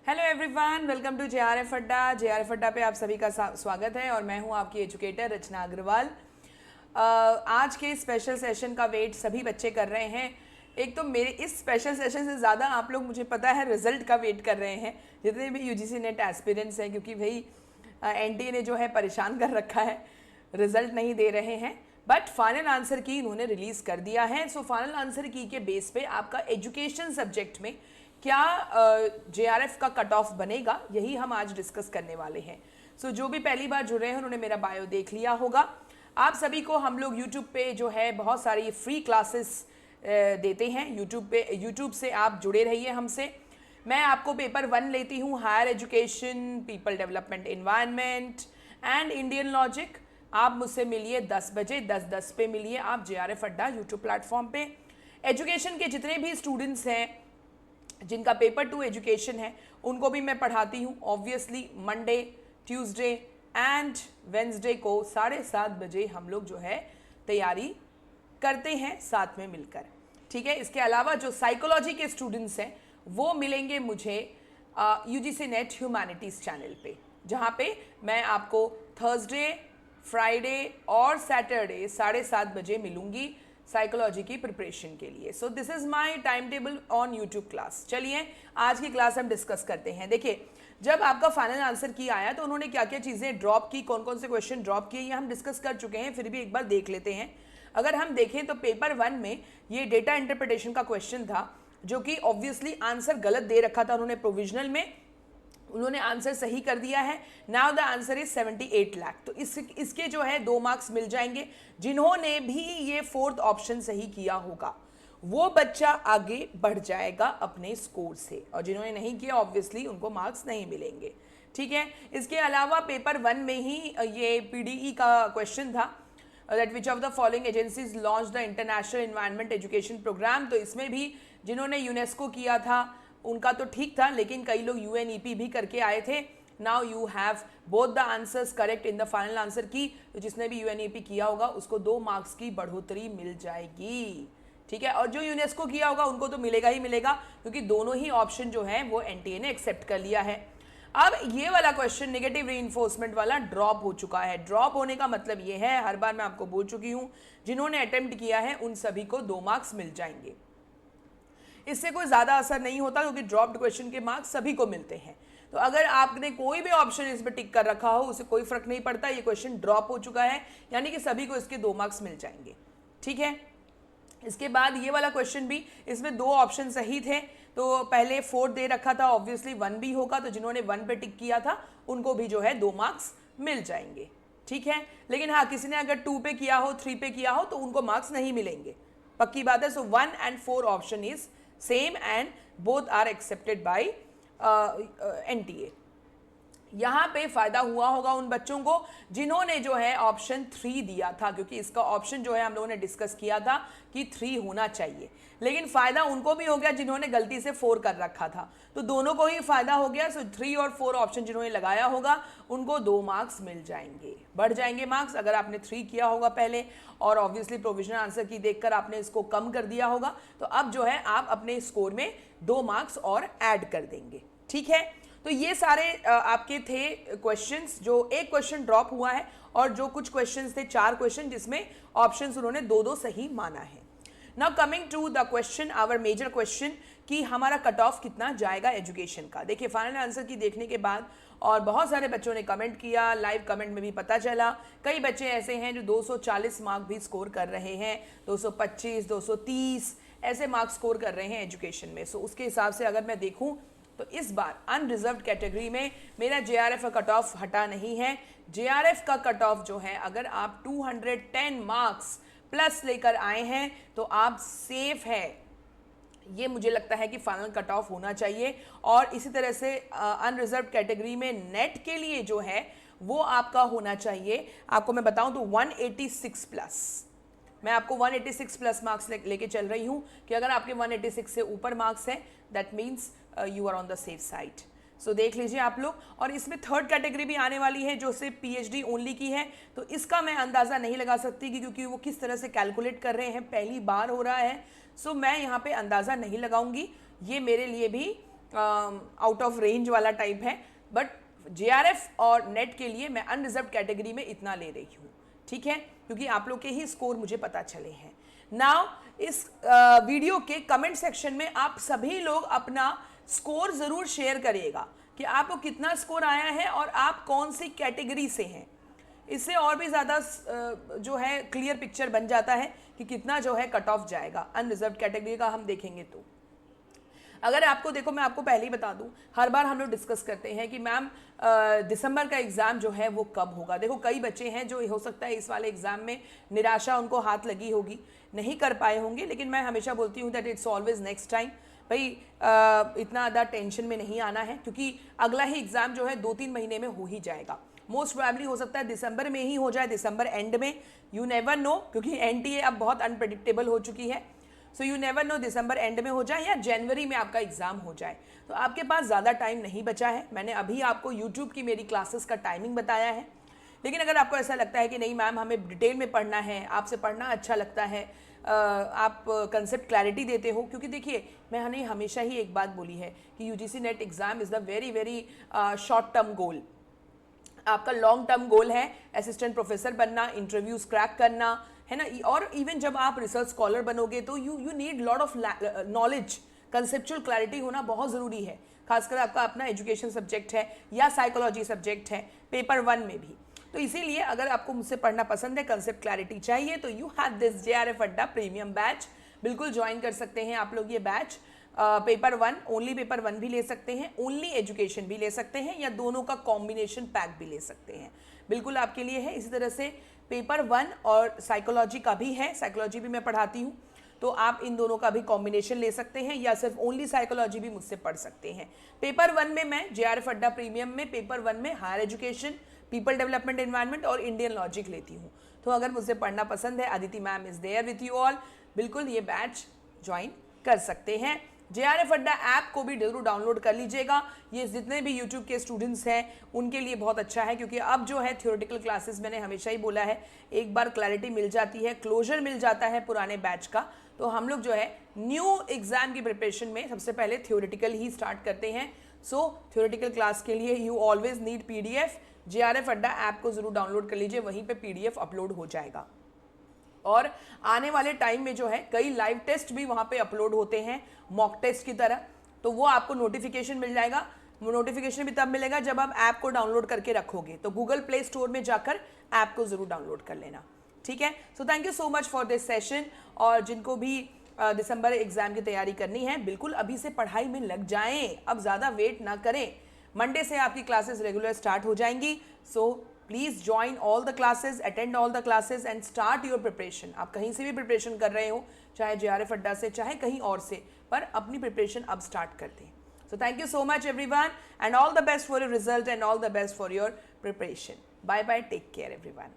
Hello everyone, welcome to JRF Adda. JRF Adda पे आप सभी का स्वागत है और मैं हूं आपकी एजुकेटर रचना अग्रवाल। आज के स्पेशल सेशन का वेट सभी बच्चे कर रहे हैं। एक तो मेरे इस स्पेशल सेशन से ज़्यादा आप लोग, मुझे पता है, रिजल्ट का वेट कर रहे हैं, जितने भी यूजीसी नेट एस्पिरेंट्स हैं, क्योंकि भाई एनटीए ने जो है परेशान कर रखा है, रिजल्ट नहीं दे रहे हैं। बट फाइनल आंसर की इन्होंने रिलीज़ कर दिया है। सो फाइनल आंसर की के बेस पे आपका एजुकेशन सब्जेक्ट में क्या जेआरएफ का कट ऑफ बनेगा, यही हम आज डिस्कस करने वाले हैं। सो जो भी पहली बार जुड़ रहे हैं उन्होंने मेरा बायो देख लिया होगा। आप सभी को हम लोग यूट्यूब पे जो है बहुत सारी फ्री क्लासेस देते हैं। यूट्यूब से आप जुड़े रहिए हमसे। मैं आपको पेपर 1 लेती हूँ, higher education, people development environment and Indian logic. आप मुझसे मिलिए 10 बजे, 10:10 पे मिलिए आप जेआरएफ अड्डा यूट्यूब प्लेटफॉर्म पे। एजुकेशन के जितने भी स्टूडेंट्स हैं जिनका पेपर 2 एजुकेशन है, उनको भी मैं पढ़ाती हूँ। Obviously Monday, Tuesday and Wednesday को 7:30 बजे हम लोग जो है तैयारी करते हैं साथ में मिलकर, ठीक है। इसके अलावा जो साइकोलॉजी के स्टूडेंट्स हैं वो मिलेंगे मुझे यूजीसी नेट ह्यूमैनिटीज़ चैनल पे, जहाँ पे मैं आपको थर्सडे, फ्राइडे और सैटरडे 7:30 बजे मिलूंगी साइकोलॉजी की प्रिपरेशन के लिए। So this is my time table on YouTube class. चलिए आज की क्लास हम डिस्कस करते हैं। देखिए, जब आपका फाइनल आंसर की आया तो उन्होंने क्या क्या चीज़ें ड्रॉप की, कौन कौन से क्वेश्चन ड्रॉप किए, ये हम डिस्कस कर चुके हैं, फिर भी एक बार देख लेते हैं। अगर हम देखें तो पेपर 1 में ये डेटा इंटरप्रिटेशन का क्वेश्चन था, जो कि ऑब्वियसली आंसर गलत दे रखा था उन्होंने प्रोविजनल में, उन्होंने आंसर सही कर दिया है। Now the answer is 78 lakh. तो इसके जो है 2 मार्क्स मिल जाएंगे। जिन्होंने भी ये 4th ऑप्शन सही किया होगा वो बच्चा आगे बढ़ जाएगा अपने स्कोर से, और जिन्होंने नहीं किया ऑब्वियसली उनको मार्क्स नहीं मिलेंगे, ठीक है। इसके अलावा पेपर 1 में ही ये पीडीई का क्वेश्चन था, that which of the following agencies launch the international environment education programme. तो इसमें भी जिन्होंने यूनेस्को किया था उनका तो ठीक था, लेकिन कई लोग यूएनईपी भी करके आए थे। Now you have both the answers correct in the final answer की। तो जिसने भी यूएनईपी किया होगा उसको 2 मार्क्स की बढ़ोतरी मिल जाएगी, ठीक है। और जो यूनेस्को किया होगा उनको तो मिलेगा ही मिलेगा, क्योंकि दोनों ही ऑप्शन जो है वो एनटीए ने एक्सेप्ट कर लिया है। अब ये वाला क्वेश्चन नेगेटिव रीइंफोर्समेंट वाला ड्रॉप हो चुका है। ड्रॉप होने का मतलब ये है, हर बार मैं आपको बोल चुकी हूँ, जिन्होंने अटेम्प्ट किया है उन सभी को 2 मार्क्स मिल जाएंगे। इससे कोई ज़्यादा असर नहीं होता, क्योंकि ड्रॉप्ड क्वेश्चन के मार्क्स सभी को मिलते हैं। तो अगर आपने कोई भी ऑप्शन इस पर टिक कर रखा हो उसे कोई फर्क नहीं पड़ता, ये क्वेश्चन ड्रॉप हो चुका है, यानी कि सभी को इसके 2 मार्क्स मिल जाएंगे, ठीक है। इसके बाद ये वाला क्वेश्चन भी, इसमें 2 ऑप्शन सही थे, तो पहले 4 दे रखा था, ऑब्वियसली 1 भी होगा, तो जिन्होंने 1 पे टिक किया था उनको भी जो है 2 मार्क्स मिल जाएंगे, ठीक है। लेकिन हाँ, किसी ने अगर 2 पे किया हो, 3 पे किया हो तो उनको मार्क्स नहीं मिलेंगे, पक्की बात है। So 1 and 4 option is same and both are accepted by NTA. यहाँ पे फायदा हुआ होगा उन बच्चों को जिन्होंने जो है ऑप्शन 3 दिया था, क्योंकि इसका ऑप्शन जो है हम लोगों ने डिस्कस किया था कि 3 होना चाहिए, लेकिन फायदा उनको भी हो गया जिन्होंने गलती से 4 कर रखा था, तो दोनों को ही फायदा हो गया। सो 3 और 4 ऑप्शन जिन्होंने लगाया होगा उनको 2 मार्क्स मिल जाएंगे, बढ़ जाएंगे मार्क्स। अगर आपने 3 किया होगा पहले और ऑब्वियसली प्रोविजनल आंसर की देखकर आपने इसको कम कर दिया होगा, तो अब जो है आप अपने स्कोर में 2 मार्क्स और ऐड कर देंगे, ठीक है। तो ये सारे आपके थे क्वेश्चंस। जो एक क्वेश्चन ड्रॉप हुआ है और जो कुछ क्वेश्चंस थे, 4 क्वेश्चन, जिसमें ऑप्शंस उन्होंने 2-2 सही माना है। Now coming to the question, our major question, कि हमारा कट ऑफ कितना जाएगा एजुकेशन का। देखिए, फाइनल आंसर की देखने के बाद और बहुत सारे बच्चों ने कमेंट किया, लाइव कमेंट में भी पता चला, कई बच्चे ऐसे हैं जो 240 मार्क भी स्कोर कर रहे हैं, 225, 230 ऐसे मार्क्स स्कोर कर रहे हैं एजुकेशन में। सो उसके हिसाब से अगर मैं देखूँ तो इस बार अनरिजर्व्ड कैटेगरी में मेरा जेआरएफ का कट ऑफ हटा नहीं है। जेआरएफ का कट ऑफ जो है, अगर आप 210 मार्क्स प्लस लेकर आए हैं तो आप सेफ है, ये मुझे लगता है कि फाइनल कट ऑफ होना चाहिए। और इसी तरह से अनरिजर्व्ड कैटेगरी में नेट के लिए जो है वो आपका होना चाहिए, आपको मैं बताऊं तो 186 प्लस। मैं आपको 186 प्लस मार्क्स लेके चल रही हूँ कि अगर आपके 186 से ऊपर मार्क्स हैं, that means you are on the safe side. So देख लीजिए आप लोग। और इसमें 3rd कैटेगरी भी आने वाली है जो सिर्फ पीएचडी ओनली की है, तो इसका मैं अंदाज़ा नहीं लगा सकती कि क्योंकि वो किस तरह से कैलकुलेट कर रहे हैं, पहली बार हो रहा है। सो मैं यहाँ पे अंदाज़ा नहीं लगाऊंगी, ये मेरे लिए भी आउट ऑफ रेंज वाला टाइप है, बट जेआरएफ और नेट के लिए मैं अनरिजर्व कैटेगरी में इतना ले रही हूँ, ठीक है, क्योंकि आप लोग के ही स्कोर मुझे पता चले हैं। नाउ इस वीडियो के कमेंट सेक्शन में आप सभी लोग अपना स्कोर ज़रूर शेयर करिएगा कि आपको कितना स्कोर आया है और आप कौन सी कैटेगरी से हैं। इससे और भी ज़्यादा जो है क्लियर पिक्चर बन जाता है कि कितना जो है कट ऑफ जाएगा। अनरिजर्व कैटेगरी का हम देखेंगे तो अगर आपको देखो, मैं आपको पहले ही बता दूं, हर बार हम लोग डिस्कस करते हैं कि मैम दिसंबर का एग्ज़ाम जो है वो कब होगा। देखो कई बच्चे हैं जो हो सकता है इस वाले एग्ज़ाम में निराशा उनको हाथ लगी होगी, नहीं कर पाए होंगे, लेकिन मैं हमेशा बोलती हूँ that it's always next time. भाई इतना ज़्यादा टेंशन में नहीं आना है, क्योंकि अगला ही एग्ज़ाम जो है 2-3 महीने में हो ही जाएगा। मोस्ट प्रोबेबली हो सकता है दिसंबर में ही हो जाए, दिसंबर एंड में, यू नेवर नो, क्योंकि एनटीए अब बहुत अनप्रेडिक्टेबल हो चुकी है। So you never know, December and में हो जाए या जनवरी में आपका एग्ज़ाम हो जाए। तो आपके पास ज़्यादा टाइम नहीं बचा है। मैंने अभी आपको यूट्यूब की मेरी क्लासेस का टाइमिंग बताया है, लेकिन अगर आपको ऐसा लगता है कि नहीं मैम हमें डिटेल में पढ़ना है, आपसे पढ़ना अच्छा लगता है, आप कंसेप्ट क्लैरिटी देते हो, क्योंकि देखिए मैंने हमेशा ही एक बात बोली है कि UGC net exam is the very very short term goal. आपका लॉन्ग टर्म गोल है असिस्टेंट प्रोफेसर बनना, इंटरव्यूज क्रैक करना, है ना। और इवन जब आप रिसर्च स्कॉलर बनोगे तो you need lot of knowledge, conceptual clarity होना बहुत ज़रूरी है। खासकर आपका अपना एजुकेशन सब्जेक्ट है या साइकोलॉजी सब्जेक्ट है, पेपर 1 में भी। तो इसीलिए अगर आपको मुझसे पढ़ना पसंद है, कंसेप्ट क्लैरिटी चाहिए, तो यू हैव दिस जेआरएफ अड्डा प्रीमियम बैच। बिल्कुल ज्वाइन कर सकते हैं आप लोग ये बैच। पेपर 1 ओनली, पेपर 1 भी ले सकते हैं, ओनली एजुकेशन भी ले सकते हैं, या दोनों का कॉम्बिनेशन पैक भी ले सकते हैं, बिल्कुल आपके लिए है। इसी तरह से पेपर 1 और साइकोलॉजी का भी है, साइकोलॉजी भी मैं पढ़ाती हूँ, तो आप इन दोनों का भी कॉम्बिनेशन ले सकते हैं, या सिर्फ ओनली साइकोलॉजी भी मुझसे पढ़ सकते हैं। पेपर 1 में मैं जेआरएफ अड्डा प्रीमियम में पेपर 1 में higher education, people development environment और इंडियन लॉजिक लेती हूँ। तो अगर मुझसे पढ़ना पसंद है, Aditi ma'am is there with you all, बिल्कुल ये बैच ज्वाइन कर सकते हैं। जेआरएफ अड्डा ऐप को भी जरूर डाउनलोड कर लीजिएगा। ये जितने भी यूट्यूब के स्टूडेंट्स हैं उनके लिए बहुत अच्छा है, क्योंकि अब जो है थ्योरेटिकल क्लासेस, मैंने हमेशा ही बोला है, एक बार क्लैरिटी मिल जाती है, क्लोजर मिल जाता है पुराने बैच का, तो हम लोग जो है न्यू एग्जाम की प्रिपरेशन में सबसे पहले थ्योरेटिकल ही स्टार्ट करते हैं। सो थ्योरेटिकल क्लास के लिए you always need PDF. JRF अड्डा ऐप को जरूर डाउनलोड कर लीजिए, वहीं पे पीडीएफ अपलोड हो जाएगा। और आने वाले टाइम में जो है कई लाइव टेस्ट भी वहाँ पे अपलोड होते हैं, मॉक टेस्ट की तरह, तो वो आपको नोटिफिकेशन मिल जाएगा। नोटिफिकेशन भी तब मिलेगा जब आप ऐप को डाउनलोड करके रखोगे, तो गूगल प्ले स्टोर में जाकर ऐप को ज़रूर डाउनलोड कर लेना, ठीक है। सो thank you so much for this session. और जिनको भी दिसंबर एग्जाम की तैयारी करनी है, बिल्कुल अभी से पढ़ाई में लग जाएं, अब ज़्यादा वेट ना करें। मंडे से आपकी क्लासेस रेगुलर स्टार्ट हो जाएंगी। So please join all the classes, attend all the classes and start your preparation. आप कहीं से भी प्रिपरेशन कर रहे हो, चाहे जेआरएफ अड्डा से, चाहे कहीं और से, पर अपनी प्रिपरेशन अब स्टार्ट कर दें। So thank you so much everyone and all the best for your result and all the best for your preparation. Bye bye, take care everyone.